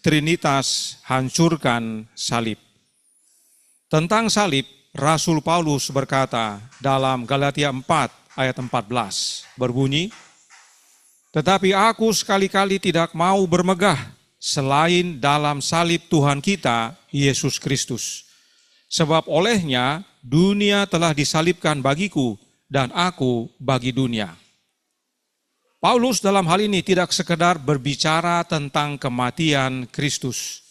Trinitas hancurkan salib. Tentang salib, Rasul Paulus berkata dalam Galatia 4 ayat 14, berbunyi, "Tetapi aku sekali-kali tidak mau bermegah selain dalam salib Tuhan kita, Yesus Kristus. Sebab olehnya dunia telah disalibkan bagiku dan aku bagi dunia." Paulus dalam hal ini tidak sekedar berbicara tentang kematian Kristus,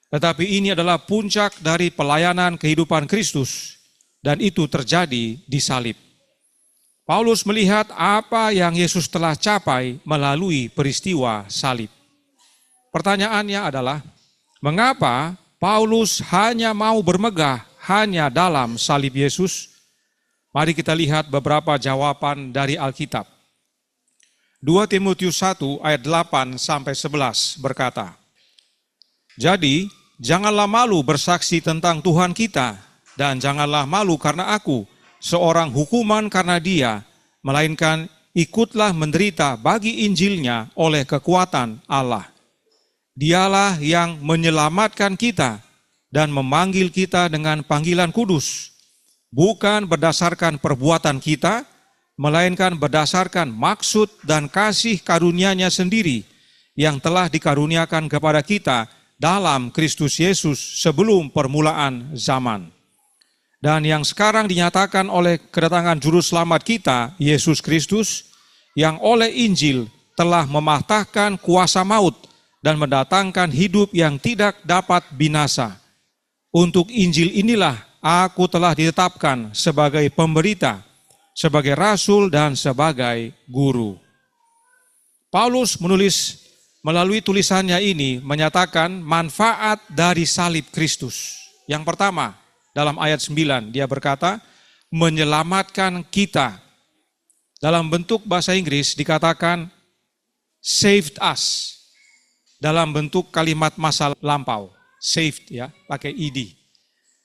tetapi ini adalah puncak dari pelayanan kehidupan Kristus, dan itu terjadi di salib. Paulus melihat apa yang Yesus telah capai melalui peristiwa salib. Pertanyaannya adalah, mengapa Paulus hanya mau bermegah hanya dalam salib Yesus? Mari kita lihat beberapa jawaban dari Alkitab. 2 Timotius 1 ayat 8 sampai 11 berkata, "Jadi, janganlah malu bersaksi tentang Tuhan kita, dan janganlah malu karena aku, seorang hukuman karena Dia, melainkan ikutlah menderita bagi Injilnya oleh kekuatan Allah. Dialah yang menyelamatkan kita dan memanggil kita dengan panggilan kudus, bukan berdasarkan perbuatan kita, melainkan berdasarkan maksud dan kasih karunia-Nya sendiri yang telah dikaruniakan kepada kita dalam Kristus Yesus sebelum permulaan zaman. Dan yang sekarang dinyatakan oleh kedatangan Juru Selamat kita, Yesus Kristus, yang oleh Injil telah mematahkan kuasa maut dan mendatangkan hidup yang tidak dapat binasa. Untuk Injil inilah aku telah ditetapkan sebagai pemberita, sebagai rasul dan sebagai guru." Paulus menulis melalui tulisannya ini menyatakan manfaat dari salib Kristus. Yang pertama, dalam ayat 9 dia berkata, menyelamatkan kita. Dalam bentuk bahasa Inggris dikatakan saved us. Dalam bentuk kalimat masa lampau, saved ya, pakai ed.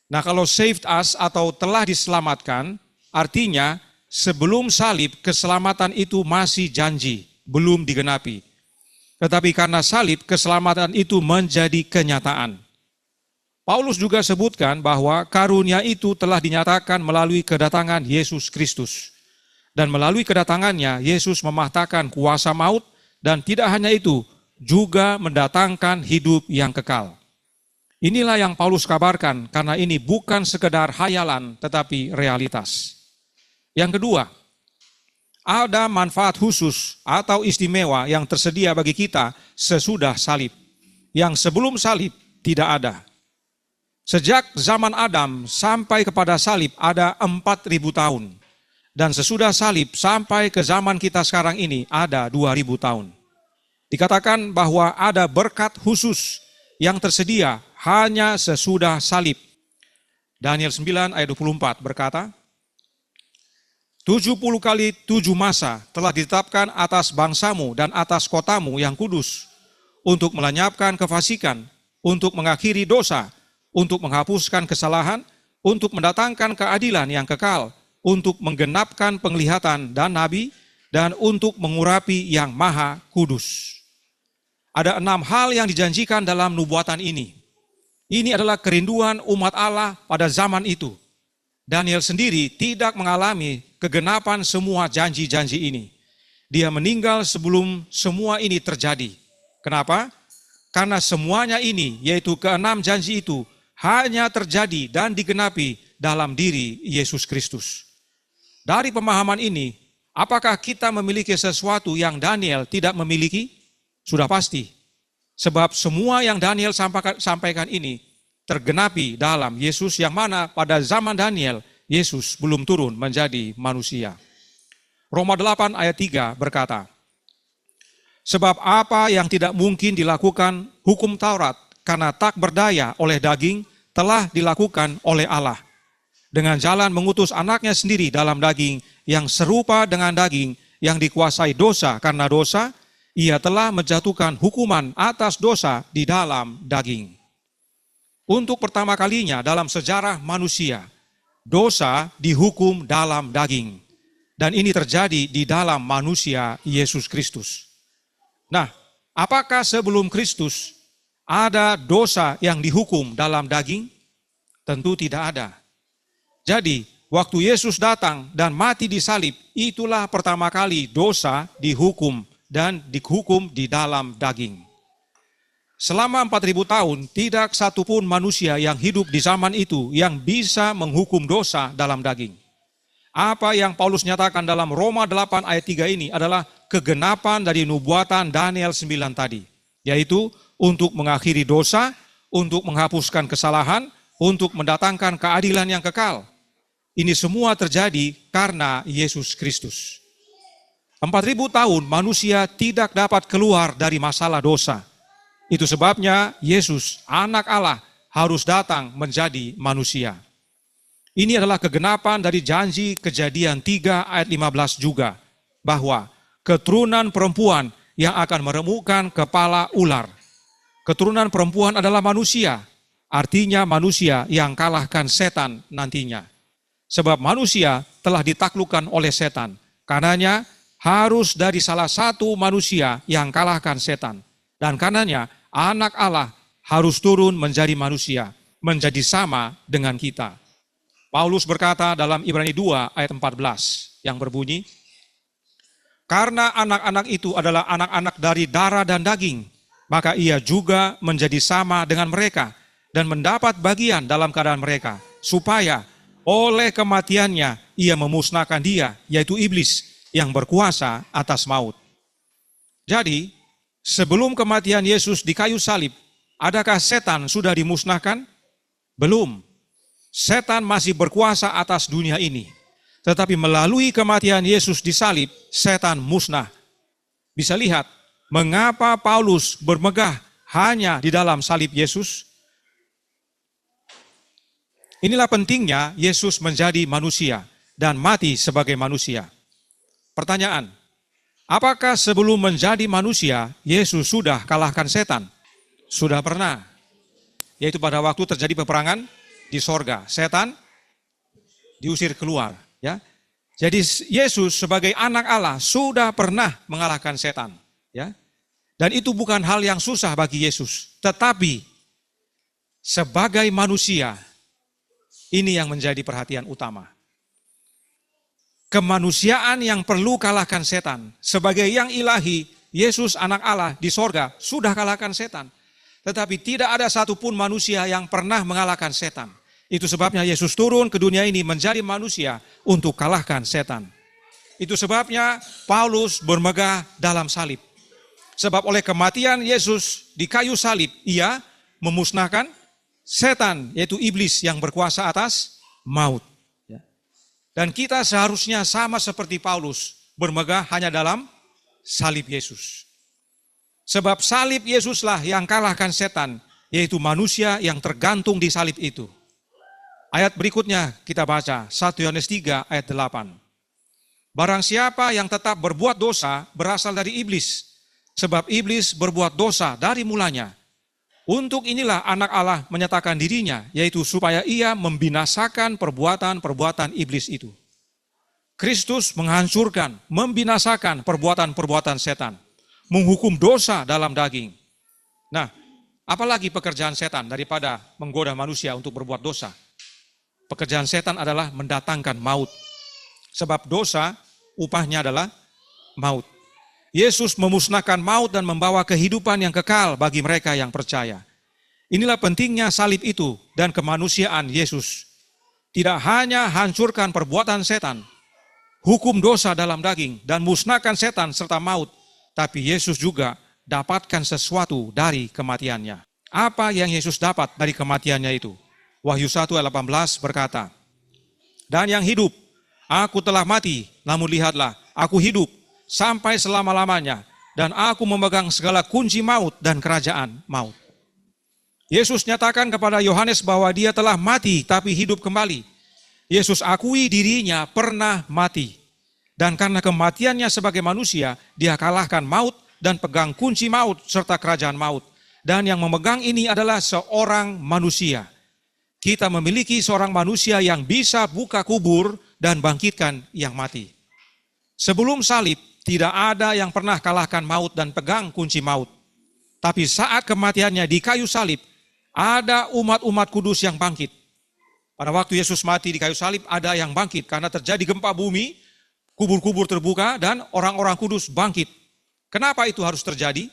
Nah, kalau saved us atau telah diselamatkan, artinya sebelum salib, keselamatan itu masih janji, belum digenapi. Tetapi karena salib, keselamatan itu menjadi kenyataan. Paulus juga sebutkan bahwa karunia itu telah dinyatakan melalui kedatangan Yesus Kristus. Dan melalui kedatangannya, Yesus mematahkan kuasa maut, dan tidak hanya itu, juga mendatangkan hidup yang kekal. Inilah yang Paulus kabarkan, karena ini bukan sekedar hayalan, tetapi realitas. Yang kedua, ada manfaat khusus atau istimewa yang tersedia bagi kita sesudah salib, yang sebelum salib tidak ada. Sejak zaman Adam sampai kepada salib ada 4.000 tahun, dan sesudah salib sampai ke zaman kita sekarang ini ada 2.000 tahun. Dikatakan bahwa ada berkat khusus yang tersedia hanya sesudah salib. Daniel 9 ayat 24 berkata, 70 kali 7 masa telah ditetapkan atas bangsamu dan atas kotamu yang kudus, untuk melenyapkan kefasikan, untuk mengakhiri dosa, untuk menghapuskan kesalahan, untuk mendatangkan keadilan yang kekal, untuk menggenapkan penglihatan dan nabi, dan untuk mengurapi yang maha kudus. Ada 6 hal yang dijanjikan dalam nubuatan ini. Ini adalah kerinduan umat Allah pada zaman itu. Daniel sendiri tidak mengalami kegenapan semua janji-janji ini. Dia meninggal sebelum semua ini terjadi. Kenapa? Karena semuanya ini, yaitu ke-6 janji itu, hanya terjadi dan digenapi dalam diri Yesus Kristus. Dari pemahaman ini, apakah kita memiliki sesuatu yang Daniel tidak memiliki? Sudah pasti. Sebab semua yang Daniel sampaikan ini tergenapi dalam Yesus, yang mana pada zaman Daniel, Yesus belum turun menjadi manusia. Roma 8 ayat 3 berkata, "Sebab apa yang tidak mungkin dilakukan hukum Taurat karena tak berdaya oleh daging, telah dilakukan oleh Allah. Dengan jalan mengutus anaknya sendiri dalam daging, yang serupa dengan daging, yang dikuasai dosa karena dosa, ia telah menjatuhkan hukuman atas dosa di dalam daging." Untuk pertama kalinya dalam sejarah manusia, dosa dihukum dalam daging. Dan ini terjadi di dalam manusia Yesus Kristus. Nah, apakah sebelum Kristus ada dosa yang dihukum dalam daging? Tentu tidak ada. Jadi, waktu Yesus datang dan mati di salib, itulah pertama kali dosa dihukum dan dihukum di dalam daging. Selama 4.000 tahun, tidak satupun manusia yang hidup di zaman itu yang bisa menghukum dosa dalam daging. Apa yang Paulus nyatakan dalam Roma 8 ayat 3 ini adalah kegenapan dari nubuatan Daniel 9 tadi. Yaitu untuk mengakhiri dosa, untuk menghapuskan kesalahan, untuk mendatangkan keadilan yang kekal. Ini semua terjadi karena Yesus Kristus. 4.000 tahun manusia tidak dapat keluar dari masalah dosa. Itu sebabnya Yesus, anak Allah, harus datang menjadi manusia. Ini adalah kegenapan dari janji Kejadian 3 ayat 15 juga. Bahwa keturunan perempuan yang akan meremukkan kepala ular. Keturunan perempuan adalah manusia. Artinya manusia yang kalahkan setan nantinya. Sebab manusia telah ditaklukkan oleh setan. Karenanya harus dari salah satu manusia yang kalahkan setan. Dan karenanya anak Allah harus turun menjadi manusia. Menjadi sama dengan kita. Paulus berkata dalam Ibrani 2 ayat 14 yang berbunyi, karena anak-anak itu adalah anak-anak dari darah dan daging, maka ia juga menjadi sama dengan mereka dan mendapat bagian dalam keadaan mereka, supaya oleh kematiannya ia memusnahkan dia, yaitu iblis yang berkuasa atas maut. Jadi, sebelum kematian Yesus di kayu salib, adakah setan sudah dimusnahkan? Belum. Setan masih berkuasa atas dunia ini. Tetapi melalui kematian Yesus di salib, setan musnah. Bisa lihat, mengapa Paulus bermegah hanya di dalam salib Yesus? Inilah pentingnya Yesus menjadi manusia dan mati sebagai manusia. Pertanyaan, apakah sebelum menjadi manusia, Yesus sudah kalahkan setan? Sudah pernah. Yaitu pada waktu terjadi peperangan di sorga, setan diusir keluar. Ya, jadi Yesus sebagai anak Allah sudah pernah mengalahkan setan. Ya, dan itu bukan hal yang susah bagi Yesus. Tetapi sebagai manusia, ini yang menjadi perhatian utama. Kemanusiaan yang perlu kalahkan setan. Sebagai yang ilahi, Yesus anak Allah di sorga sudah kalahkan setan. Tetapi tidak ada satupun manusia yang pernah mengalahkan setan. Itu sebabnya Yesus turun ke dunia ini menjadi manusia untuk kalahkan setan. Itu sebabnya Paulus bermegah dalam salib. Sebab oleh kematian Yesus di kayu salib, ia memusnahkan setan, yaitu iblis yang berkuasa atas maut. Dan kita seharusnya sama seperti Paulus, bermegah hanya dalam salib Yesus. Sebab salib Yesuslah yang kalahkan setan, yaitu manusia yang tergantung di salib itu. Ayat berikutnya kita baca, 1 Yohanes 3 ayat 8. Barang siapa yang tetap berbuat dosa berasal dari iblis, sebab iblis berbuat dosa dari mulanya. Untuk inilah anak Allah menyatakan dirinya, yaitu supaya ia membinasakan perbuatan-perbuatan iblis itu. Kristus menghancurkan, membinasakan perbuatan-perbuatan setan, menghukum dosa dalam daging. Nah, apalagi pekerjaan setan daripada menggoda manusia untuk berbuat dosa? Pekerjaan setan adalah mendatangkan maut. Sebab dosa, upahnya adalah maut. Yesus memusnahkan maut dan membawa kehidupan yang kekal bagi mereka yang percaya. Inilah pentingnya salib itu dan kemanusiaan Yesus. Tidak hanya hancurkan perbuatan setan, hukum dosa dalam daging, dan musnahkan setan serta maut, tapi Yesus juga dapatkan sesuatu dari kematiannya. Apa yang Yesus dapat dari kematiannya itu? Wahyu 1 ayat 18 berkata, dan yang hidup, aku telah mati, namun lihatlah, aku hidup sampai selama-lamanya, dan aku memegang segala kunci maut dan kerajaan maut. Yesus nyatakan kepada Yohanes bahwa dia telah mati tapi hidup kembali. Yesus akui dirinya pernah mati. Dan karena kematiannya sebagai manusia, dia kalahkan maut dan pegang kunci maut serta kerajaan maut. Dan yang memegang ini adalah seorang manusia. Kita memiliki seorang manusia yang bisa buka kubur dan bangkitkan yang mati. Sebelum salib, tidak ada yang pernah kalahkan maut dan pegang kunci maut. Tapi saat kematiannya di kayu salib, ada umat-umat kudus yang bangkit. Pada waktu Yesus mati di kayu salib, ada yang bangkit karena terjadi gempa bumi, kubur-kubur terbuka, dan orang-orang kudus bangkit. Kenapa itu harus terjadi?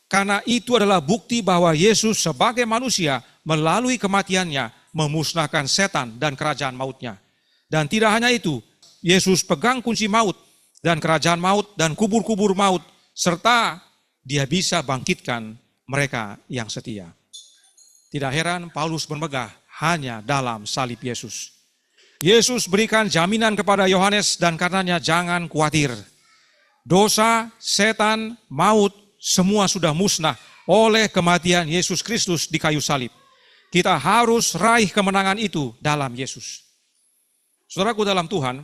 Karena itu adalah bukti bahwa Yesus sebagai manusia melalui kematiannya memusnahkan setan dan kerajaan mautnya. Dan tidak hanya itu, Yesus pegang kunci maut dan kerajaan maut dan kubur-kubur maut, serta Dia bisa bangkitkan mereka yang setia. Tidak heran Paulus bermegah hanya dalam salib Yesus. Yesus berikan jaminan kepada Yohanes dan karenanya jangan khawatir. Dosa, setan, maut, semua sudah musnah oleh kematian Yesus Kristus di kayu salib. Kita harus raih kemenangan itu dalam Yesus. Saudaraku dalam Tuhan,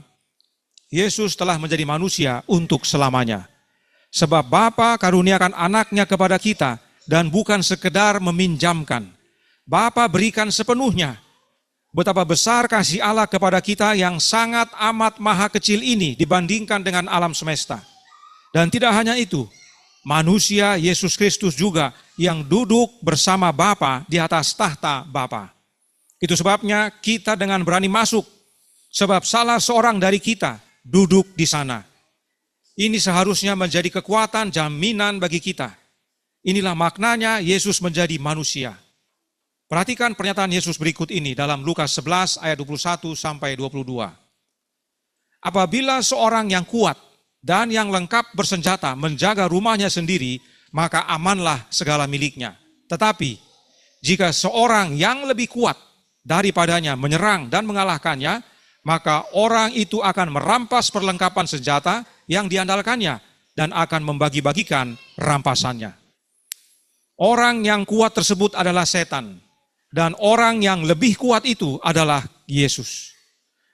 Yesus telah menjadi manusia untuk selamanya. Sebab Bapa karuniakan anaknya kepada kita dan bukan sekedar meminjamkan. Bapa berikan sepenuhnya. Betapa besar kasih Allah kepada kita yang sangat amat maha kecil ini dibandingkan dengan alam semesta. Dan tidak hanya itu, manusia Yesus Kristus juga yang duduk bersama Bapa di atas tahta Bapa. Itu sebabnya kita dengan berani masuk, sebab salah seorang dari kita duduk di sana. Ini seharusnya menjadi kekuatan jaminan bagi kita. Inilah maknanya Yesus menjadi manusia. Perhatikan pernyataan Yesus berikut ini dalam Lukas 11 ayat 21 sampai 22. Apabila seorang yang kuat dan yang lengkap bersenjata menjaga rumahnya sendiri, maka amanlah segala miliknya. Tetapi jika seorang yang lebih kuat daripadanya menyerang dan mengalahkannya, maka orang itu akan merampas perlengkapan senjata yang diandalkannya dan akan membagi-bagikan rampasannya. Orang yang kuat tersebut adalah setan, dan orang yang lebih kuat itu adalah Yesus.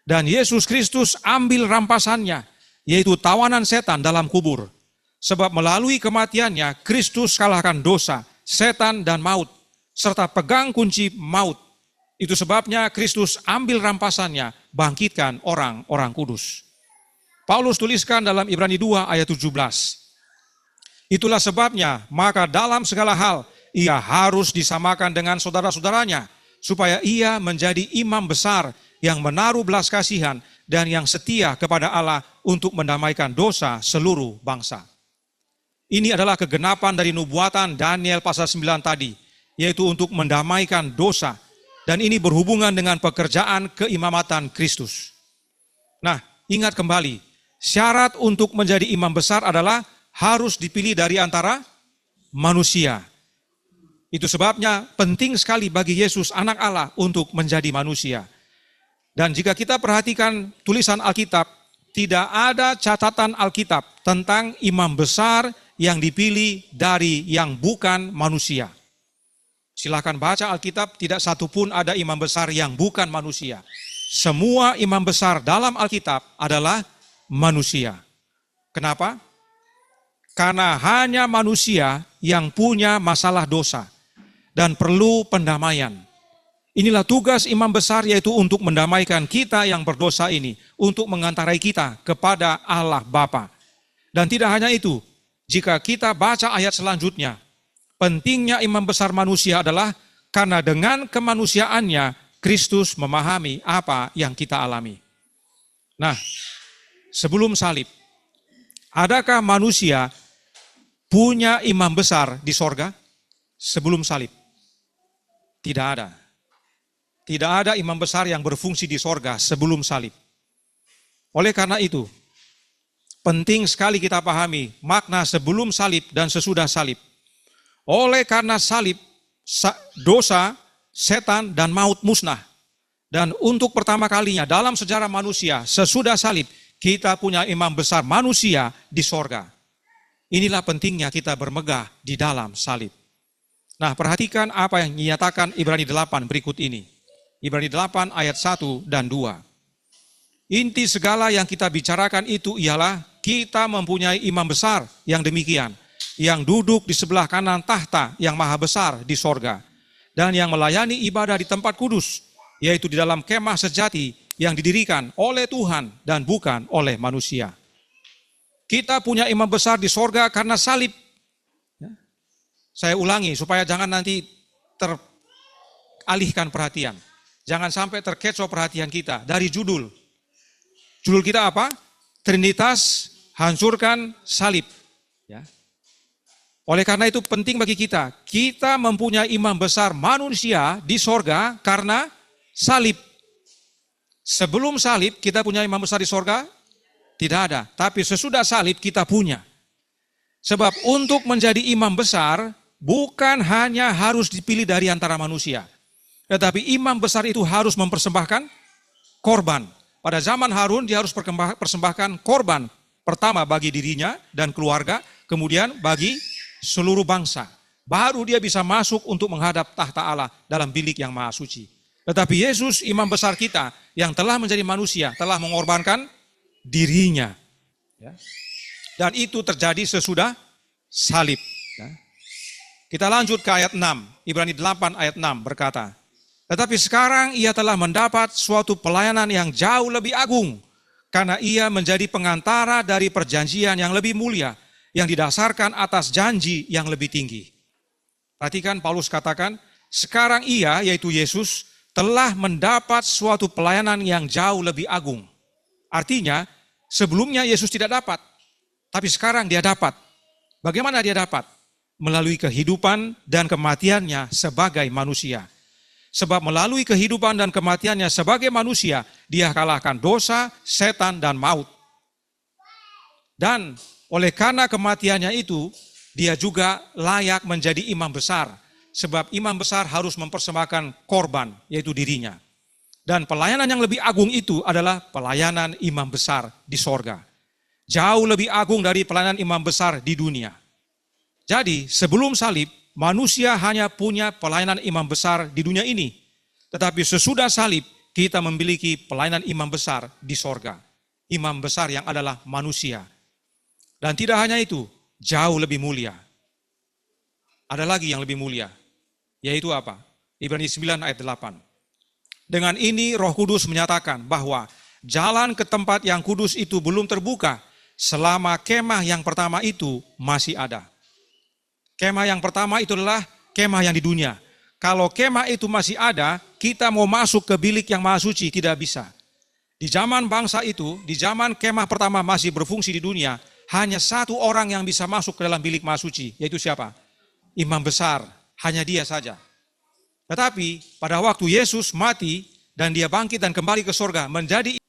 Dan Yesus Kristus ambil rampasannya, yaitu tawanan setan dalam kubur. Sebab melalui kematiannya, Kristus kalahkan dosa, setan dan maut, serta pegang kunci maut. Itu sebabnya Kristus ambil rampasannya, bangkitkan orang-orang kudus. Paulus tuliskan dalam Ibrani 2 ayat 17. Itulah sebabnya, maka dalam segala hal, ia harus disamakan dengan saudara-saudaranya, supaya ia menjadi imam besar yang menaruh belas kasihan dan yang setia kepada Allah untuk mendamaikan dosa seluruh bangsa. Ini adalah kegenapan dari nubuatan Daniel pasal 9 tadi, yaitu untuk mendamaikan dosa. Dan ini berhubungan dengan pekerjaan keimamatan Kristus. Nah, ingat kembali, syarat untuk menjadi imam besar adalah harus dipilih dari antara manusia. Itu sebabnya penting sekali bagi Yesus anak Allah untuk menjadi manusia. Dan jika kita perhatikan tulisan Alkitab, tidak ada catatan Alkitab tentang imam besar yang dipilih dari yang bukan manusia. Silakan baca Alkitab, tidak satupun ada imam besar yang bukan manusia. Semua imam besar dalam Alkitab adalah manusia. Kenapa? Karena hanya manusia yang punya masalah dosa dan perlu pendamaian. Inilah tugas imam besar, yaitu untuk mendamaikan kita yang berdosa ini, untuk mengantarai kita kepada Allah Bapa. Dan tidak hanya itu, jika kita baca ayat selanjutnya, pentingnya imam besar manusia adalah karena dengan kemanusiaannya Kristus memahami apa yang kita alami. Nah, sebelum salib, adakah manusia punya imam besar di sorga? Sebelum salib, tidak ada. Tidak ada imam besar yang berfungsi di sorga sebelum salib. Oleh karena itu, penting sekali kita pahami makna sebelum salib dan sesudah salib. Oleh karena salib, dosa, setan, dan maut musnah. Dan untuk pertama kalinya dalam sejarah manusia, sesudah salib, kita punya imam besar manusia di sorga. Inilah pentingnya kita bermegah di dalam salib. Nah, perhatikan apa yang dinyatakan Ibrani 8 berikut ini. Ibrani 8 ayat 1 dan 2. Inti segala yang kita bicarakan itu ialah kita mempunyai imam besar yang demikian, yang duduk di sebelah kanan tahta yang maha besar di sorga, dan yang melayani ibadah di tempat kudus, yaitu di dalam kemah sejati yang didirikan oleh Tuhan dan bukan oleh manusia. Kita punya imam besar di sorga karena salib. Saya ulangi supaya jangan nanti teralihkan perhatian. Jangan sampai terkecoh perhatian kita dari judul. Judul kita apa? Trinitas hancurkan salib. Ya. Oleh karena itu penting bagi kita mempunyai imam besar manusia di sorga karena salib. Sebelum salib kita punya imam besar di sorga? Tidak ada. Tapi sesudah salib kita punya. Sebab untuk menjadi imam besar bukan hanya harus dipilih dari antara manusia. Tetapi imam besar itu harus mempersembahkan korban. Pada zaman Harun dia harus persembahkan korban. Pertama bagi dirinya dan keluarga, kemudian bagi seluruh bangsa. Baru dia bisa masuk untuk menghadap tahta Allah dalam bilik yang maha suci. Tetapi Yesus imam besar kita yang telah menjadi manusia, telah mengorbankan dirinya. Dan itu terjadi sesudah salib. Kita lanjut ke ayat 6, Ibrani 8 ayat 6 berkata, tetapi sekarang ia telah mendapat suatu pelayanan yang jauh lebih agung, karena ia menjadi pengantara dari perjanjian yang lebih mulia, yang didasarkan atas janji yang lebih tinggi. Perhatikan Paulus katakan, sekarang ia, yaitu Yesus, telah mendapat suatu pelayanan yang jauh lebih agung. Artinya, sebelumnya Yesus tidak dapat, tapi sekarang dia dapat. Bagaimana dia dapat? Melalui kehidupan dan kematiannya sebagai manusia. Sebab melalui kehidupan dan kematiannya sebagai manusia, dia kalahkan dosa, setan, dan maut. Dan oleh karena kematiannya itu, dia juga layak menjadi imam besar. Sebab imam besar harus mempersembahkan korban, yaitu dirinya. Dan pelayanan yang lebih agung itu adalah pelayanan imam besar di sorga. Jauh lebih agung dari pelayanan imam besar di dunia. Jadi sebelum salib, manusia hanya punya pelayanan imam besar di dunia ini. Tetapi sesudah salib, kita memiliki pelayanan imam besar di sorga. Imam besar yang adalah manusia. Dan tidak hanya itu, jauh lebih mulia. Ada lagi yang lebih mulia. Yaitu apa? Ibrani 9 ayat 8. Dengan ini Roh Kudus menyatakan bahwa jalan ke tempat yang kudus itu belum terbuka selama kemah yang pertama itu masih ada. Kemah yang pertama itu adalah kemah yang di dunia. Kalau kemah itu masih ada, kita mau masuk ke bilik yang maha suci tidak bisa. Di zaman bangsa itu, di zaman kemah pertama masih berfungsi di dunia, hanya satu orang yang bisa masuk ke dalam bilik maha suci, yaitu siapa? Imam besar, hanya dia saja. Tetapi pada waktu Yesus mati dan dia bangkit dan kembali ke sorga, menjadi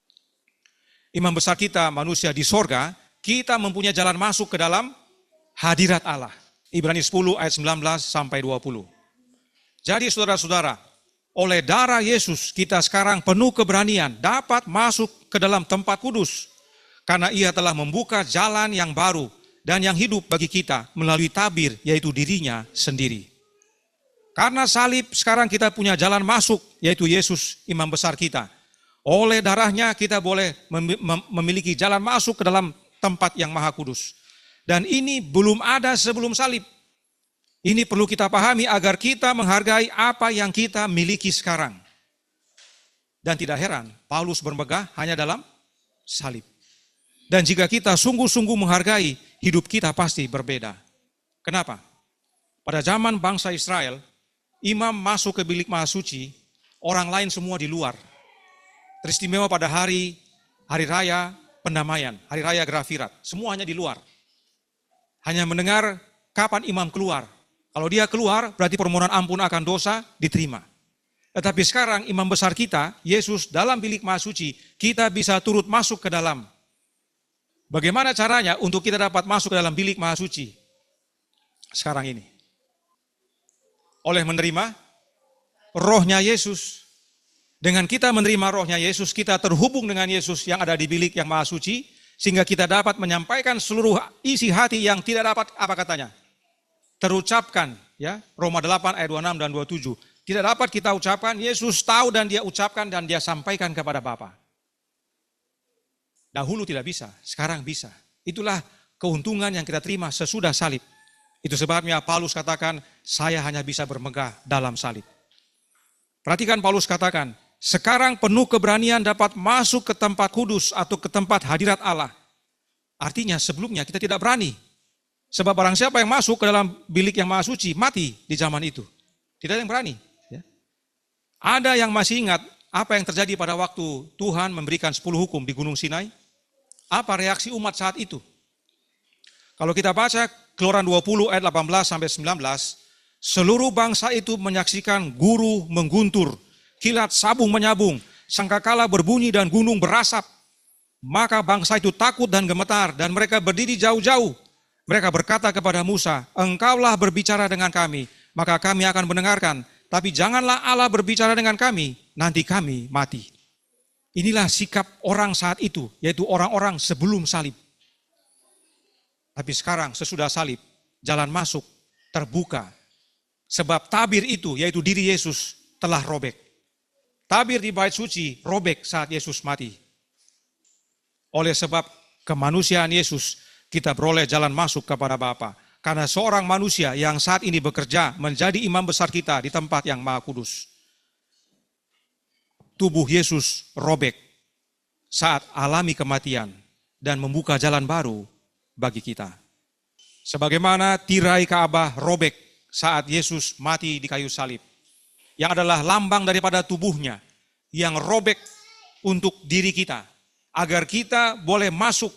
imam besar kita manusia di sorga, kita mempunyai jalan masuk ke dalam hadirat Allah. Ibrani 10 ayat 19 sampai 20. Jadi saudara-saudara, oleh darah Yesus kita sekarang penuh keberanian dapat masuk ke dalam tempat kudus. Karena ia telah membuka jalan yang baru dan yang hidup bagi kita melalui tabir, yaitu dirinya sendiri. Karena salib sekarang kita punya jalan masuk, yaitu Yesus imam besar kita. Oleh darahnya kita boleh memiliki jalan masuk ke dalam tempat yang maha kudus. Dan ini belum ada sebelum salib. Ini perlu kita pahami agar kita menghargai apa yang kita miliki sekarang. Dan tidak heran, Paulus bermegah hanya dalam salib. Dan jika kita sungguh-sungguh menghargai, hidup kita pasti berbeda. Kenapa? Pada zaman bangsa Israel, imam masuk ke bilik maha suci, orang lain semua di luar. Teristimewa pada hari raya pendamaian, hari raya Grafirat, semuanya di luar. Hanya mendengar kapan imam keluar. Kalau dia keluar, berarti permohonan ampun akan dosa diterima. Tetapi sekarang imam besar kita, Yesus dalam bilik maha suci, kita bisa turut masuk ke dalam. Bagaimana caranya untuk kita dapat masuk ke dalam bilik maha suci? Sekarang ini. Oleh menerima rohnya Yesus. Dengan kita menerima rohnya Yesus, kita terhubung dengan Yesus yang ada di bilik yang maha suci, sehingga kita dapat menyampaikan seluruh isi hati yang tidak dapat, apa katanya? Terucapkan, ya. Roma 8 ayat 26 dan 27. Tidak dapat kita ucapkan, Yesus tahu dan dia ucapkan dan dia sampaikan kepada Bapa. Dahulu tidak bisa, sekarang bisa. Itulah keuntungan yang kita terima sesudah salib. Itu sebabnya Paulus katakan, saya hanya bisa bermegah dalam salib. Perhatikan Paulus katakan, sekarang penuh keberanian dapat masuk ke tempat kudus atau ke tempat hadirat Allah. Artinya sebelumnya kita tidak berani. Sebab barang siapa yang masuk ke dalam bilik yang maha suci, mati di zaman itu. Tidak ada yang berani. Ya. Ada yang masih ingat apa yang terjadi pada waktu Tuhan memberikan 10 hukum di Gunung Sinai? Apa reaksi umat saat itu? Kalau kita baca Keluaran 20 ayat 18 sampai 19, seluruh bangsa itu menyaksikan guru mengguntur, kilat sabung menyabung, sangkakala berbunyi dan gunung berasap. Maka bangsa itu takut dan gemetar dan mereka berdiri jauh-jauh. Mereka berkata kepada Musa, engkaulah berbicara dengan kami, maka kami akan mendengarkan. Tapi janganlah Allah berbicara dengan kami, nanti kami mati. Inilah sikap orang saat itu, yaitu orang-orang sebelum salib. Tapi sekarang sesudah salib, jalan masuk terbuka. Sebab tabir itu, yaitu diri Yesus, telah robek. Tabir di bait suci robek saat Yesus mati. Oleh sebab kemanusiaan Yesus, kita beroleh jalan masuk kepada Bapa. Karena seorang manusia yang saat ini bekerja menjadi imam besar kita di tempat yang maha kudus. Tubuh Yesus robek saat alami kematian dan membuka jalan baru bagi kita. Sebagaimana tirai Ka'bah robek saat Yesus mati di kayu salib. Yang adalah lambang daripada tubuhnya yang robek untuk diri kita. Agar kita boleh masuk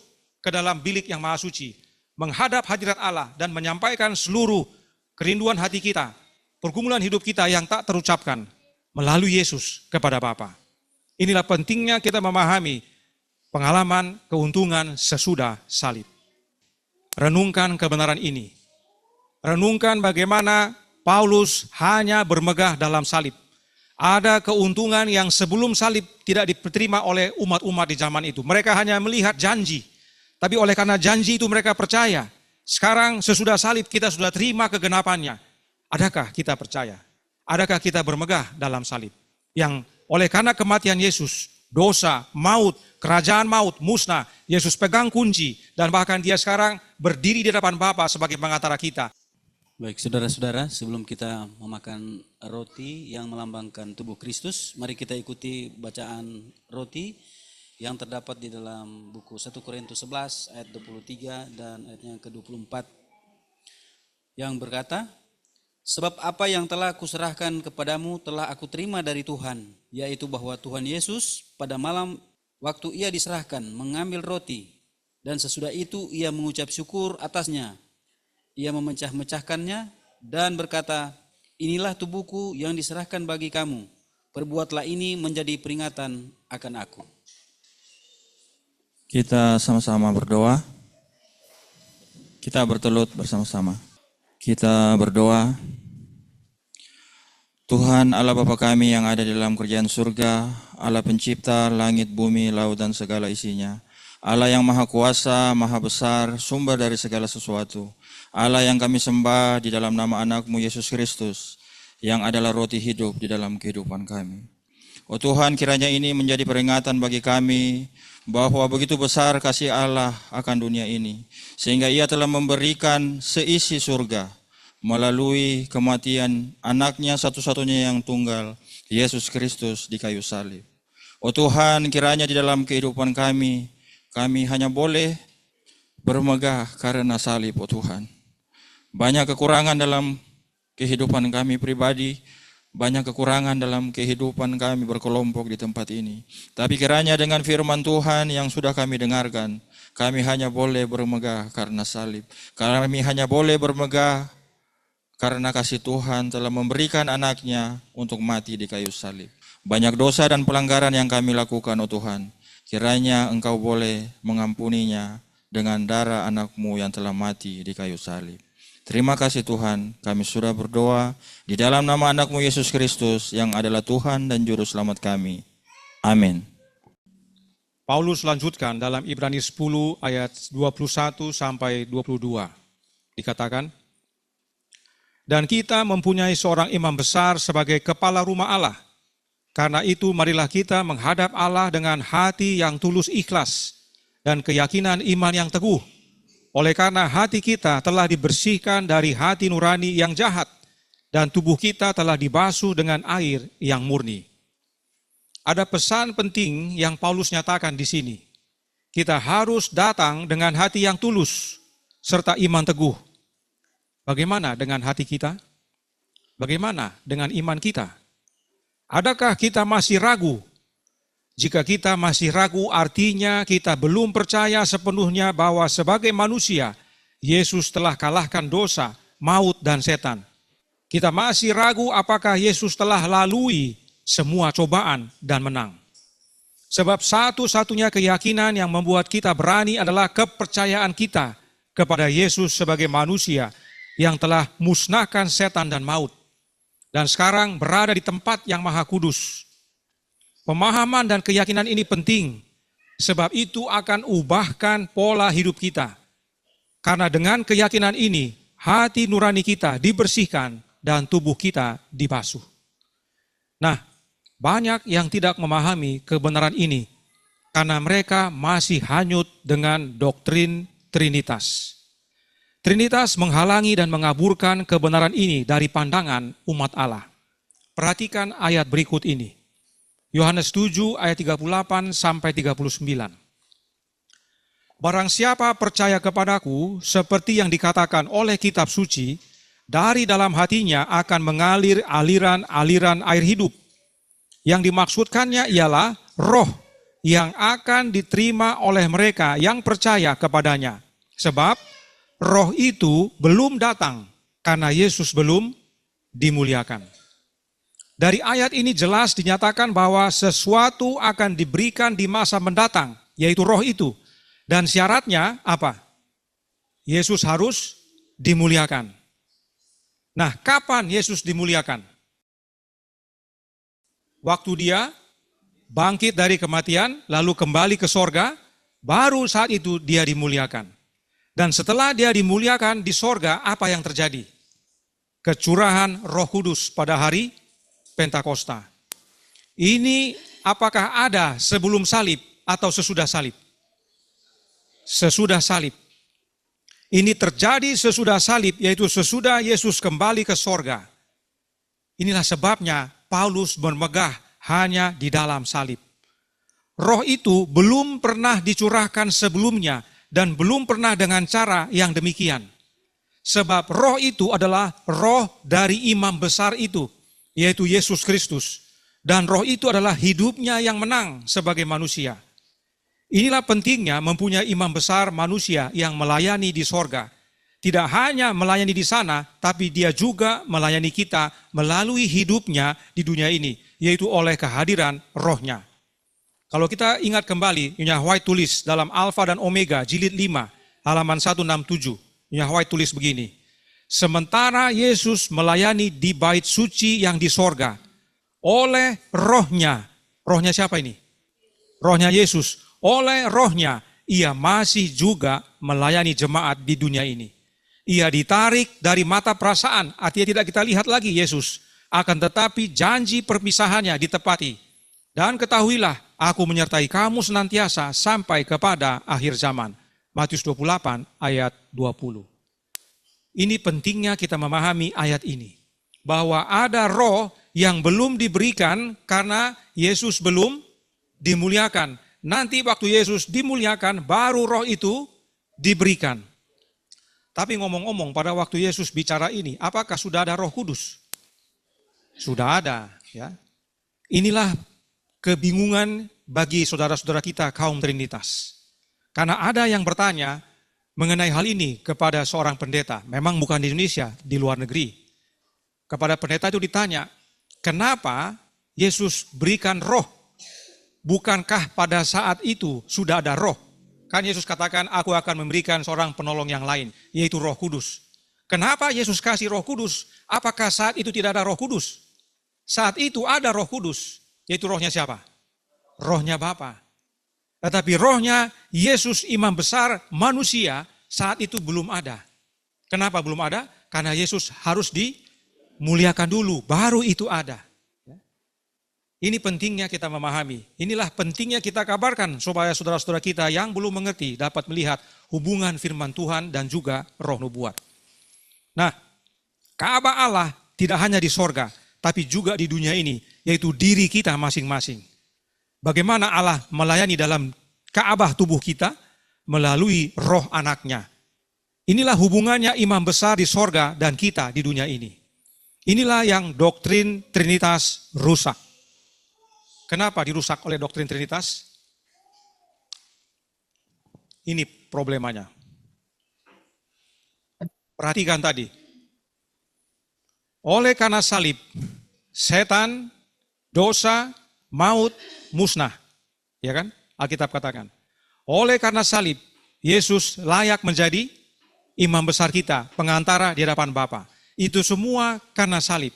ke dalam bilik yang maha suci, menghadap hadirat Allah dan menyampaikan seluruh kerinduan hati kita, pergumulan hidup kita yang tak terucapkan melalui Yesus kepada Bapa. Inilah pentingnya kita memahami pengalaman keuntungan sesudah salib. Renungkan kebenaran ini. Renungkan bagaimana Paulus hanya bermegah dalam salib. Ada keuntungan yang sebelum salib tidak diterima oleh umat-umat di zaman itu. Mereka hanya melihat janji. Tapi oleh karena janji itu mereka percaya. Sekarang sesudah salib kita sudah terima kegenapannya. Adakah kita percaya? Adakah kita bermegah dalam salib? Yang oleh karena kematian Yesus, dosa, maut, kerajaan maut, musnah. Yesus pegang kunci dan bahkan dia sekarang berdiri di depan Bapa sebagai pengantara kita. Baik, saudara-saudara, sebelum kita memakan roti yang melambangkan tubuh Kristus, mari kita ikuti bacaan roti yang terdapat di dalam buku 1 Korintus 11 ayat 23 dan ayatnya ke-24 yang berkata, sebab apa yang telah kuserahkan kepadamu telah aku terima dari Tuhan, yaitu bahwa Tuhan Yesus pada malam waktu ia diserahkan mengambil roti dan sesudah itu ia mengucap syukur atasnya. Ia memecah-mecahkannya dan berkata, inilah tubuhku yang diserahkan bagi kamu. Perbuatlah ini menjadi peringatan akan aku. Kita sama-sama berdoa. Kita bertelut bersama-sama. Kita berdoa. Tuhan Allah Bapa kami yang ada di dalam kerajaan surga, Allah pencipta langit, bumi, laut dan segala isinya. Allah yang maha kuasa, maha besar, sumber dari segala sesuatu. Allah yang kami sembah di dalam nama anak-Mu Yesus Kristus, yang adalah roti hidup di dalam kehidupan kami. Oh Tuhan, kiranya ini menjadi peringatan bagi kami, bahwa begitu besar kasih Allah akan dunia ini, sehingga Ia telah memberikan seisi surga, melalui kematian anaknya satu-satunya yang tunggal, Yesus Kristus di kayu salib. Oh Tuhan, kiranya di dalam kehidupan kami hanya boleh bermegah karena salib, oh Tuhan. Banyak kekurangan dalam kehidupan kami pribadi, banyak kekurangan dalam kehidupan kami berkelompok di tempat ini. Tapi kiranya dengan firman Tuhan yang sudah kami dengarkan, kami hanya boleh bermegah karena salib. Kami hanya boleh bermegah karena kasih Tuhan telah memberikan anaknya untuk mati di kayu salib. Banyak dosa dan pelanggaran yang kami lakukan, oh Tuhan. Kiranya Engkau boleh mengampuninya dengan darah anak-Mu yang telah mati di kayu salib. Terima kasih Tuhan, kami sudah berdoa di dalam nama anak-Mu Yesus Kristus yang adalah Tuhan dan Juru Selamat kami. Amin. Paulus lanjutkan dalam Ibrani 10 ayat 21 sampai 22. Dikatakan, dan kita mempunyai seorang imam besar sebagai kepala rumah Allah. Karena itu marilah kita menghadap Allah dengan hati yang tulus ikhlas dan keyakinan iman yang teguh. Oleh karena hati kita telah dibersihkan dari hati nurani yang jahat dan tubuh kita telah dibasuh dengan air yang murni. Ada pesan penting yang Paulus nyatakan di sini. Kita harus datang dengan hati yang tulus, serta iman teguh. Bagaimana dengan hati kita? Bagaimana dengan iman kita? Adakah kita masih ragu? Jika kita masih ragu, artinya kita belum percaya sepenuhnya bahwa sebagai manusia, Yesus telah kalahkan dosa, maut, dan setan. Kita masih ragu apakah Yesus telah lalui semua cobaan dan menang. Sebab satu-satunya keyakinan yang membuat kita berani adalah kepercayaan kita kepada Yesus sebagai manusia yang telah musnahkan setan dan maut, dan sekarang berada di tempat yang maha kudus. Pemahaman dan keyakinan ini penting, sebab itu akan ubahkan pola hidup kita. Karena dengan keyakinan ini, hati nurani kita dibersihkan dan tubuh kita dibasuh. Nah, banyak yang tidak memahami kebenaran ini, karena mereka masih hanyut dengan doktrin Trinitas. Trinitas menghalangi dan mengaburkan kebenaran ini dari pandangan umat Allah. Perhatikan ayat berikut ini. Yohanes 7 ayat 38 sampai 39. Barang siapa percaya kepadaku, seperti yang dikatakan oleh kitab suci, dari dalam hatinya akan mengalir aliran-aliran air hidup. Yang dimaksudkannya ialah roh yang akan diterima oleh mereka yang percaya kepadanya. Sebab roh itu belum datang karena Yesus belum dimuliakan. Dari ayat ini jelas dinyatakan bahwa sesuatu akan diberikan di masa mendatang, yaitu roh itu. Dan syaratnya apa? Yesus harus dimuliakan. Nah, kapan Yesus dimuliakan? Waktu dia bangkit dari kematian, lalu kembali ke sorga, baru saat itu dia dimuliakan. Dan setelah dia dimuliakan di sorga, apa yang terjadi? Kecurahan Roh Kudus pada hari Pentakosta. Ini apakah ada sebelum salib atau sesudah salib? Sesudah salib. Ini terjadi sesudah salib, yaitu sesudah Yesus kembali ke sorga. Inilah sebabnya Paulus bermegah hanya di dalam salib. Roh itu belum pernah dicurahkan sebelumnya dan belum pernah dengan cara yang demikian. Sebab roh itu adalah roh dari imam besar itu, yaitu Yesus Kristus. Dan roh itu adalah hidupnya yang menang sebagai manusia. Inilah pentingnya mempunyai imam besar manusia yang melayani di sorga. Tidak hanya melayani di sana, tapi dia juga melayani kita melalui hidupnya di dunia ini, yaitu oleh kehadiran rohnya. Kalau kita ingat kembali, Nyonya White tulis dalam Alfa dan Omega, jilid 5, halaman 167. Nyonya White tulis begini, sementara Yesus melayani di bait suci yang di sorga, oleh rohnya, rohnya siapa ini? Rohnya Yesus, oleh rohnya, ia masih juga melayani jemaat di dunia ini. Ia ditarik dari mata perasaan, artinya tidak kita lihat lagi Yesus, akan tetapi janji perpisahannya ditepati. Dan ketahuilah, aku menyertai kamu senantiasa sampai kepada akhir zaman. Matius 28 ayat 20. Ini pentingnya kita memahami ayat ini. Bahwa ada roh yang belum diberikan karena Yesus belum dimuliakan. Nanti waktu Yesus dimuliakan, baru roh itu diberikan. Tapi ngomong-ngomong, pada waktu Yesus bicara ini, apakah sudah ada Roh Kudus? Sudah ada. Ya. Inilah kebingungan bagi saudara-saudara kita kaum Trinitas. Karena ada yang bertanya mengenai hal ini kepada seorang pendeta. Memang bukan di Indonesia, di luar negeri. Kepada pendeta itu ditanya, kenapa Yesus berikan roh? Bukankah pada saat itu sudah ada roh? Kan Yesus katakan, aku akan memberikan seorang penolong yang lain, yaitu Roh Kudus. Kenapa Yesus kasih Roh Kudus? Apakah saat itu tidak ada Roh Kudus? Saat itu ada Roh Kudus, yaitu rohnya siapa? Rohnya Bapa. Tetapi rohnya Yesus imam besar manusia saat itu belum ada. Kenapa belum ada? Karena Yesus harus dimuliakan dulu, baru itu ada. Ini pentingnya kita memahami. Inilah pentingnya kita kabarkan supaya saudara-saudara kita yang belum mengerti dapat melihat hubungan firman Tuhan dan juga roh nubuat. Nah, Ka'bah Allah tidak hanya di sorga, tapi juga di dunia ini, yaitu diri kita masing-masing. Bagaimana Allah melayani dalam Ka'bah tubuh kita? Melalui roh anaknya. Inilah hubungannya imam besar di sorga dan kita di dunia ini. Inilah yang doktrin Trinitas rusak. Kenapa dirusak oleh doktrin Trinitas? Ini problemanya. Perhatikan tadi. Oleh karena salib, setan, dosa, maut, musnah. Ya kan? Alkitab katakan. Oleh karena salib, Yesus layak menjadi imam besar kita, pengantara di hadapan Bapa. Itu semua karena salib.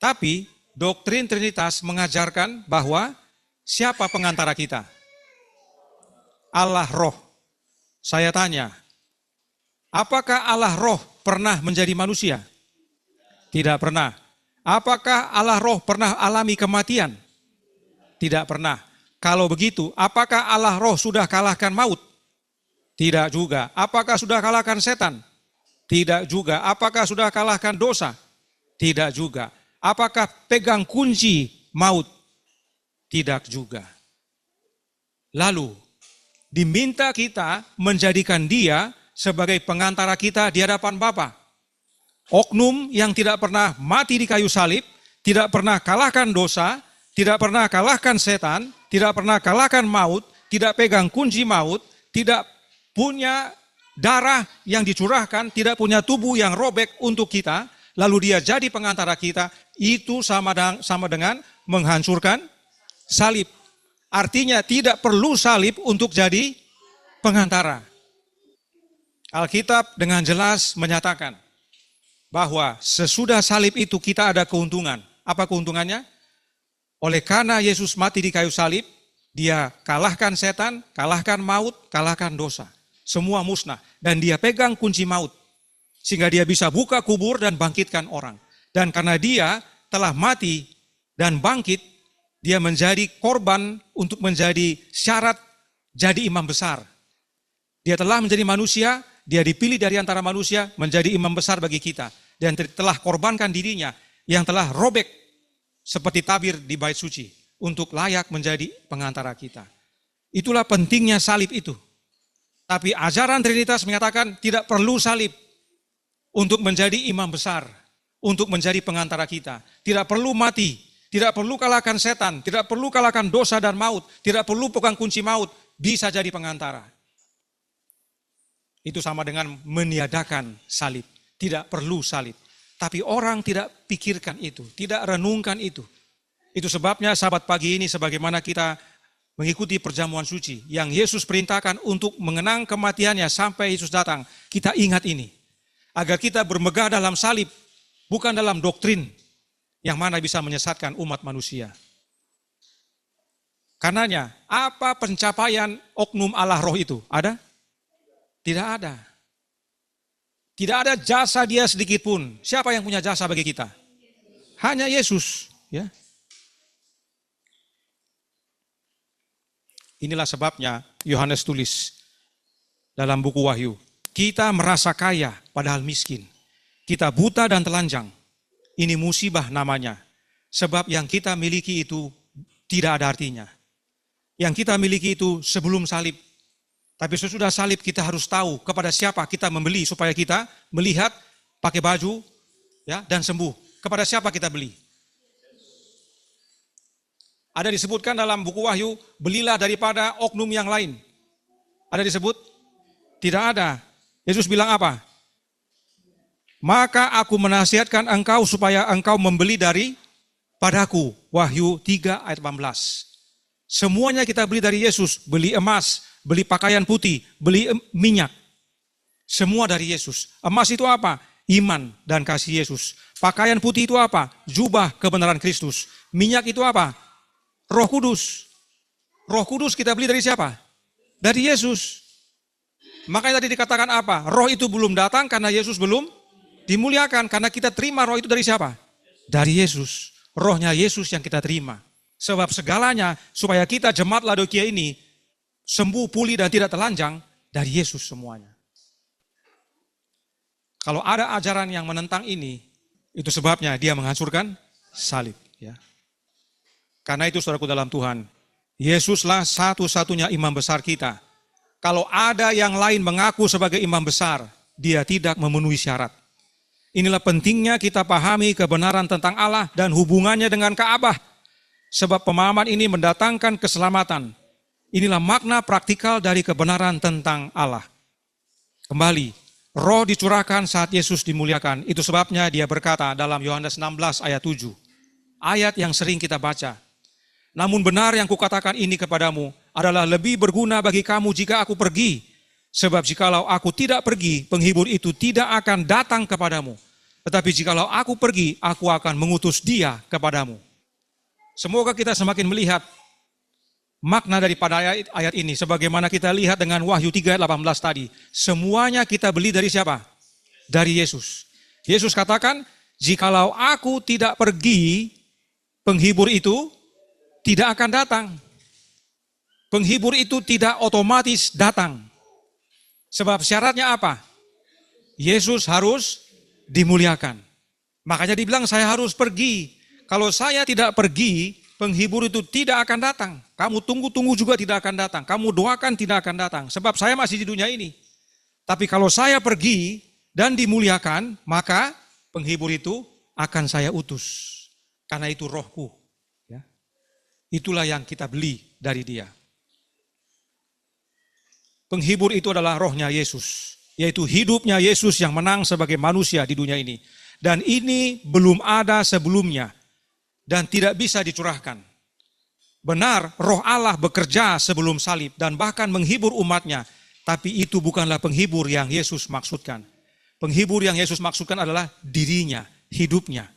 Tapi doktrin Trinitas mengajarkan bahwa siapa pengantara kita? Allah Roh. Saya tanya, apakah Allah Roh pernah menjadi manusia? Tidak pernah. Apakah Allah Roh pernah alami kematian? Tidak pernah. Kalau begitu, apakah Allah Roh sudah kalahkan maut? Tidak juga. Apakah sudah kalahkan setan? Tidak juga. Apakah sudah kalahkan dosa? Tidak juga. Apakah pegang kunci maut? Tidak juga. Lalu, diminta kita menjadikan dia sebagai pengantara kita di hadapan Bapa. Oknum yang tidak pernah mati di kayu salib, tidak pernah kalahkan dosa, tidak pernah kalahkan setan, tidak pernah kalahkan maut, tidak pegang kunci maut, tidak punya darah yang dicurahkan, tidak punya tubuh yang robek untuk kita, lalu dia jadi pengantara kita, itu sama dengan menghancurkan salib. Artinya tidak perlu salib untuk jadi pengantara. Alkitab dengan jelas menyatakan bahwa sesudah salib itu kita ada keuntungan. Apa keuntungannya? Oleh karena Yesus mati di kayu salib, dia kalahkan setan, kalahkan maut, kalahkan dosa. Semua musnah. Dan dia pegang kunci maut. Sehingga dia bisa buka kubur dan bangkitkan orang. Dan karena dia telah mati dan bangkit, dia menjadi korban untuk menjadi syarat jadi imam besar. Dia telah menjadi manusia, dia dipilih dari antara manusia menjadi imam besar bagi kita. Dan telah korbankan dirinya yang telah robek seperti tabir di bait suci untuk layak menjadi pengantara kita. Itulah pentingnya salib itu. Tapi ajaran Trinitas menyatakan tidak perlu salib untuk menjadi imam besar, untuk menjadi pengantara kita. Tidak perlu mati, tidak perlu kalahkan setan, tidak perlu kalahkan dosa dan maut, tidak perlu pegang kunci maut, bisa jadi pengantara. Itu sama dengan meniadakan salib. Tidak perlu salib. Tapi orang tidak pikirkan itu, tidak renungkan itu. Itu sebabnya sahabat pagi ini sebagaimana kita mengikuti perjamuan suci yang Yesus perintahkan untuk mengenang kematiannya sampai Yesus datang. Kita ingat ini. Agar kita bermegah dalam salib, bukan dalam doktrin yang mana bisa menyesatkan umat manusia. Karenanya, apa pencapaian oknum Allah Roh itu? Ada? Tidak ada. Tidak ada jasa dia sedikit pun. Siapa yang punya jasa bagi kita? Hanya Yesus. Ya. Inilah sebabnya Yohanes tulis dalam buku Wahyu. Kita merasa kaya padahal miskin. Kita buta dan telanjang. Ini musibah namanya. Sebab yang kita miliki itu tidak ada artinya. Yang kita miliki itu sebelum salib. Tapi sesudah salib kita harus tahu kepada siapa kita membeli supaya kita melihat, pakai baju, ya, dan sembuh. Kepada siapa kita beli? Ada disebutkan dalam buku Wahyu, belilah daripada oknum yang lain. Ada disebut? Tidak ada. Yesus bilang apa? Maka aku menasihatkan engkau supaya engkau membeli padaku. Wahyu 3 ayat 18. Semuanya kita beli dari Yesus. Beli emas, beli pakaian putih, beli minyak. Semua dari Yesus. Emas itu apa? Iman dan kasih Yesus. Pakaian putih itu apa? Jubah kebenaran Kristus. Minyak itu apa? Roh Kudus. Roh Kudus kita beli dari siapa? Dari Yesus. Makanya tadi dikatakan apa? Roh itu belum datang karena Yesus belum dimuliakan. Karena kita terima roh itu dari siapa? Dari Yesus. Rohnya Yesus yang kita terima. Sebab segalanya supaya kita jemaat Laodikia ini sembuh, pulih dan tidak telanjang dari Yesus semuanya. Kalau ada ajaran yang menentang ini, itu sebabnya dia menghancurkan salib. Ya. Karena itu saudaraku dalam Tuhan, Yesuslah satu-satunya imam besar kita. Kalau ada yang lain mengaku sebagai imam besar, dia tidak memenuhi syarat. Inilah pentingnya kita pahami kebenaran tentang Allah dan hubungannya dengan Ka'bah. Sebab pemahaman ini mendatangkan keselamatan. Inilah makna praktikal dari kebenaran tentang Allah. Kembali, Roh dicurahkan saat Yesus dimuliakan. Itu sebabnya dia berkata dalam Yohanes 16 ayat 7. Ayat yang sering kita baca. Namun benar yang kukatakan ini kepadamu adalah lebih berguna bagi kamu jika aku pergi. Sebab jikalau aku tidak pergi, penghibur itu tidak akan datang kepadamu. Tetapi jikalau aku pergi, aku akan mengutus dia kepadamu. Semoga kita semakin melihat makna daripada ayat ini. Sebagaimana kita lihat dengan Wahyu 3 ayat 18 tadi. Semuanya kita beli dari siapa? Dari Yesus. Yesus katakan, jikalau aku tidak pergi, penghibur itu tidak akan datang. Penghibur itu tidak otomatis datang. Sebab syaratnya apa? Yesus harus dimuliakan. Makanya dibilang saya harus pergi. Kalau saya tidak pergi, penghibur itu tidak akan datang. Kamu tunggu-tunggu juga tidak akan datang. Kamu doakan tidak akan datang. Sebab saya masih di dunia ini. Tapi kalau saya pergi dan dimuliakan, maka penghibur itu akan saya utus. Karena itu rohku. Ya. Itulah yang kita beli dari dia. Penghibur itu adalah rohnya Yesus, yaitu hidupnya Yesus yang menang sebagai manusia di dunia ini. Dan ini belum ada sebelumnya dan tidak bisa dicurahkan. Benar, roh Allah bekerja sebelum salib dan bahkan menghibur umatnya, tapi itu bukanlah penghibur yang Yesus maksudkan. Penghibur yang Yesus maksudkan adalah dirinya, hidupnya.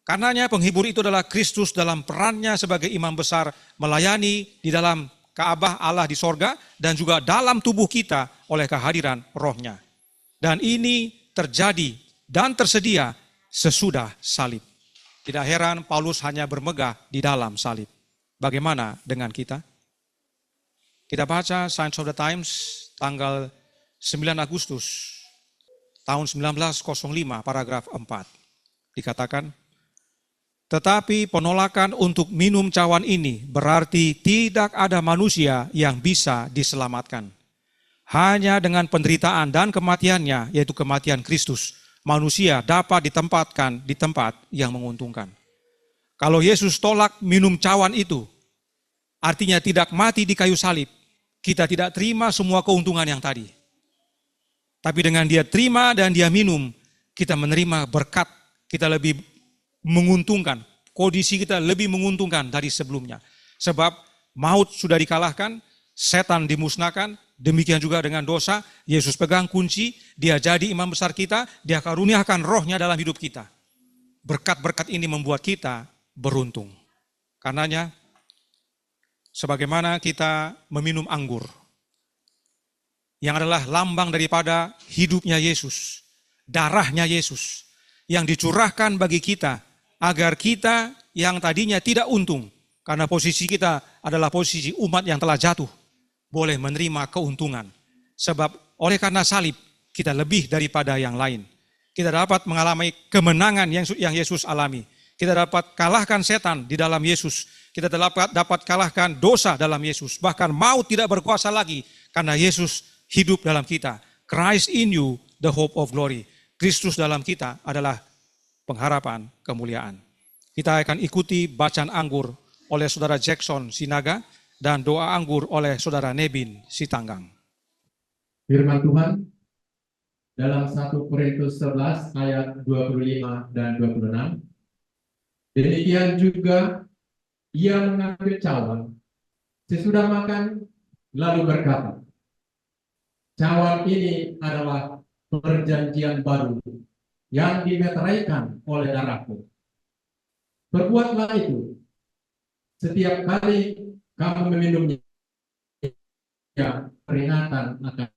Karenanya penghibur itu adalah Kristus dalam perannya sebagai imam besar melayani di dalam Ka'bah Allah di sorga dan juga dalam tubuh kita oleh kehadiran rohnya. Dan ini terjadi dan tersedia sesudah salib. Tidak heran Paulus hanya bermegah di dalam salib. Bagaimana dengan kita? Kita baca Signs of the Times tanggal 9 Agustus tahun 1905 paragraf 4. Dikatakan, tetapi penolakan untuk minum cawan ini berarti tidak ada manusia yang bisa diselamatkan. Hanya dengan penderitaan dan kematiannya, yaitu kematian Kristus, manusia dapat ditempatkan di tempat yang menguntungkan. Kalau Yesus tolak minum cawan itu, artinya tidak mati di kayu salib, kita tidak terima semua keuntungan yang tadi. Tapi dengan dia terima dan dia minum, kita menerima berkat, kita lebih menguntungkan, kondisi kita lebih menguntungkan dari sebelumnya. Sebab maut sudah dikalahkan, setan dimusnahkan, demikian juga dengan dosa, Yesus pegang kunci, dia jadi imam besar kita, dia karuniakan rohnya dalam hidup kita. Berkat-berkat ini membuat kita beruntung. Karenanya, sebagaimana kita meminum anggur, yang adalah lambang daripada hidupnya Yesus, darahnya Yesus, yang dicurahkan bagi kita, agar kita yang tadinya tidak untung, karena posisi kita adalah posisi umat yang telah jatuh, boleh menerima keuntungan. Sebab oleh karena salib, kita lebih daripada yang lain. Kita dapat mengalami kemenangan yang Yesus alami. Kita dapat kalahkan setan di dalam Yesus. Kita dapat kalahkan dosa dalam Yesus. Bahkan maut tidak berkuasa lagi, karena Yesus hidup dalam kita. Christ in you, the hope of glory. Kristus dalam kita adalah pengharapan kemuliaan. Kita akan ikuti bacaan anggur oleh saudara Jackson Sinaga dan doa anggur oleh saudara Nebin Sitanggang. Firman Tuhan dalam 1 Korintus 11 ayat 25 dan 26. Demikian juga ia mengambil cawan sesudah makan lalu berkata, cawan ini adalah perjanjian baru yang dimeteraikan oleh darahku. Perbuatlah itu setiap kali kamu meminumnya, peringatan akan.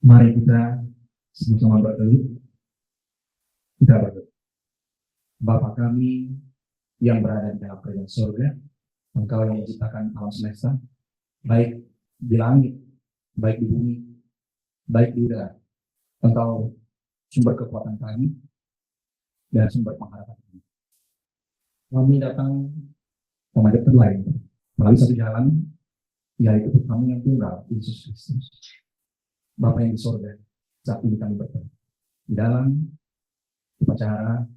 Mari kita sama-sama berdoa. Kita berdoa. Bapa kami yang berada di dalam kerajaan surga, Engkau yang menciptakan alam semesta, baik di langit, baik di bumi, baik di udara. Engkau sumber kekuatan kami dan sumber pengharapan kami. Kami datang menghadap lain melalui satu jalan, yaitu kami yang tunggal, Yesus Kristus. Bapa yang di surga, saat ini kami bertemu di dalam upacara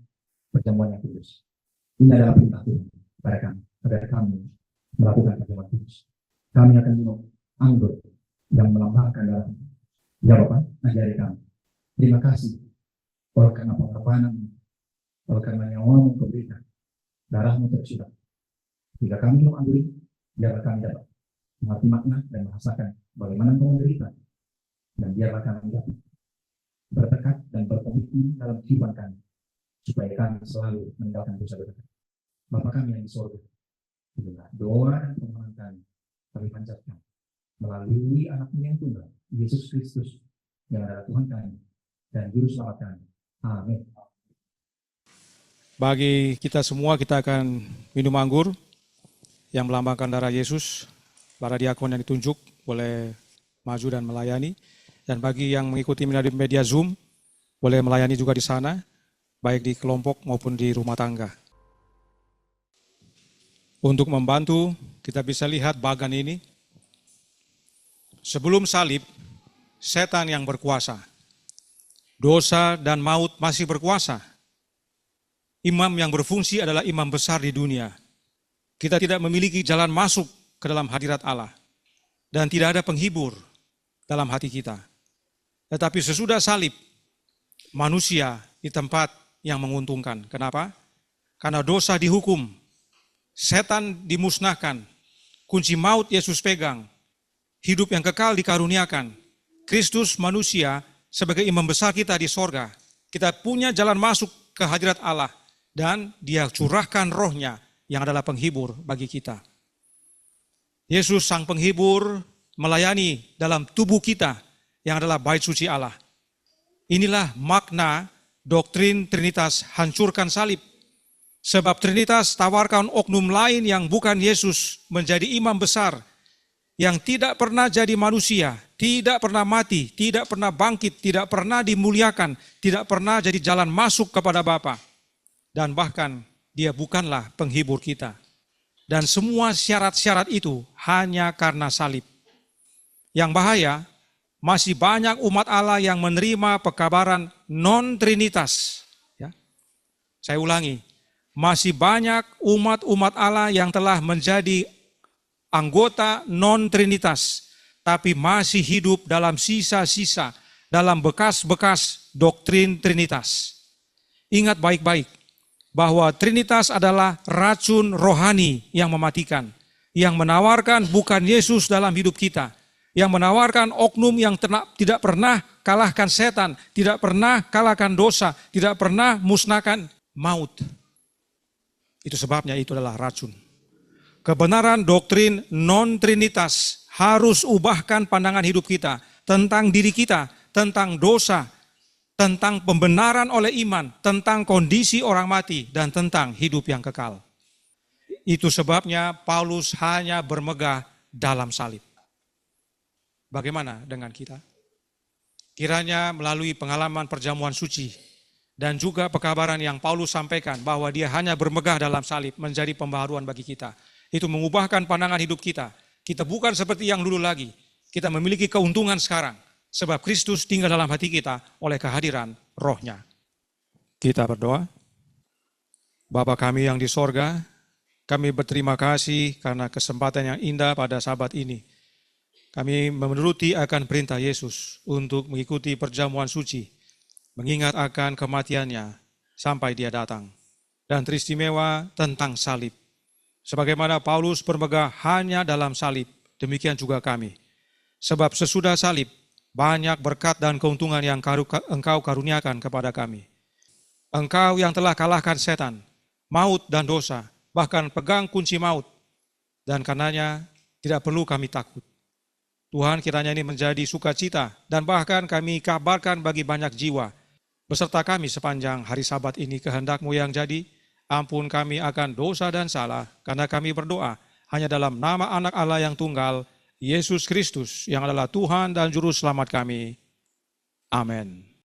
perjamuan yang kudus. Ini adalah perintah Tuhan kepada kami, agar kami melakukan perjamuan kudus. Kami akan minum anggur yang melambangkan darah. Ya Bapak, ajari kami. Terima kasih oleh karena pengorbanan, oleh karena nyawamu Kau berikan, darahmu tercurah. Jika kami minum anggur ini, biarlah kami dapat mengerti makna dan merasakan bagaimana Kau menderita, dan biarlah kami dapat bertekad dan berkomitmen dalam kehidupan kami, supaya kami selalu meninggalkan dosa-dosa kami. Bapa kami yang di surga, inilah doa dan permohonan kami panjatkan melalui Anak-Mu yang tunggal, Yesus Kristus, yang adalah Tuhan kami dan Juru Selamat kami. Amin. Bagi kita semua, kita akan minum anggur yang melambangkan darah Yesus. Para diakon yang ditunjuk boleh maju dan melayani. Dan bagi yang mengikuti media Zoom, boleh melayani juga di sana, baik di kelompok maupun di rumah tangga. Untuk membantu, kita bisa lihat bagan ini. Sebelum salib, setan yang berkuasa. Dosa dan maut masih berkuasa. Imam yang berfungsi adalah imam besar di dunia. Kita tidak memiliki jalan masuk ke dalam hadirat Allah. Dan tidak ada penghibur dalam hati kita. Tetapi sesudah salib, manusia di tempat yang menguntungkan. Kenapa? Karena dosa dihukum, setan dimusnahkan, kunci maut Yesus pegang, hidup yang kekal dikaruniakan. Kristus manusia sebagai imam besar kita di sorga. Kita punya jalan masuk ke hadirat Allah. Dan Dia curahkan rohnya yang adalah penghibur bagi kita. Yesus sang penghibur melayani dalam tubuh kita yang adalah bait suci Allah. Inilah makna doktrin Trinitas hancurkan salib. Sebab Trinitas tawarkan oknum lain yang bukan Yesus menjadi imam besar, yang tidak pernah jadi manusia, tidak pernah mati, tidak pernah bangkit, tidak pernah dimuliakan, tidak pernah jadi jalan masuk kepada Bapa. Dan bahkan Dia bukanlah penghibur kita. Dan semua syarat-syarat itu hanya karena salib. Yang bahaya, masih banyak umat Allah yang menerima pekabaran non-trinitas. Ya. Saya ulangi, masih banyak umat-umat Allah yang telah menjadi anggota non-trinitas, tapi masih hidup dalam sisa-sisa, dalam bekas-bekas doktrin trinitas. Ingat baik-baik, bahwa trinitas adalah racun rohani yang mematikan, yang menawarkan bukan Yesus dalam hidup kita, yang menawarkan oknum yang tidak pernah kalahkan setan, tidak pernah kalahkan dosa, tidak pernah musnahkan maut. Itu sebabnya itu adalah racun. Kebenaran doktrin non-trinitas harus ubahkan pandangan hidup kita tentang diri kita, tentang dosa, tentang pembenaran oleh iman, tentang kondisi orang mati, dan tentang hidup yang kekal. Itu sebabnya Paulus hanya bermegah dalam salib. Bagaimana dengan kita? Kiranya melalui pengalaman perjamuan suci dan juga pekabaran yang Paulus sampaikan bahwa dia hanya bermegah dalam salib menjadi pembaharuan bagi kita. Itu mengubahkan pandangan hidup kita. Kita bukan seperti yang dulu lagi. Kita memiliki keuntungan sekarang. Sebab Kristus tinggal dalam hati kita oleh kehadiran rohnya. Kita berdoa. Bapa kami yang di sorga, kami berterima kasih karena kesempatan yang indah pada sabat ini. Kami menuruti akan perintah Yesus untuk mengikuti perjamuan suci, mengingat akan kematiannya sampai Dia datang. Dan teristimewa tentang salib. Sebagaimana Paulus bermegah hanya dalam salib, demikian juga kami. Sebab sesudah salib, banyak berkat dan keuntungan yang Engkau karuniakan kepada kami. Engkau yang telah kalahkan setan, maut dan dosa, bahkan pegang kunci maut. Dan karenanya tidak perlu kami takut. Tuhan, kiranya ini menjadi sukacita dan bahkan kami kabarkan bagi banyak jiwa beserta kami sepanjang hari Sabat ini. Kehendak-Mu yang jadi, ampun kami akan dosa dan salah, karena kami berdoa hanya dalam nama Anak Allah yang tunggal, Yesus Kristus, yang adalah Tuhan dan Juru Selamat kami. Amin.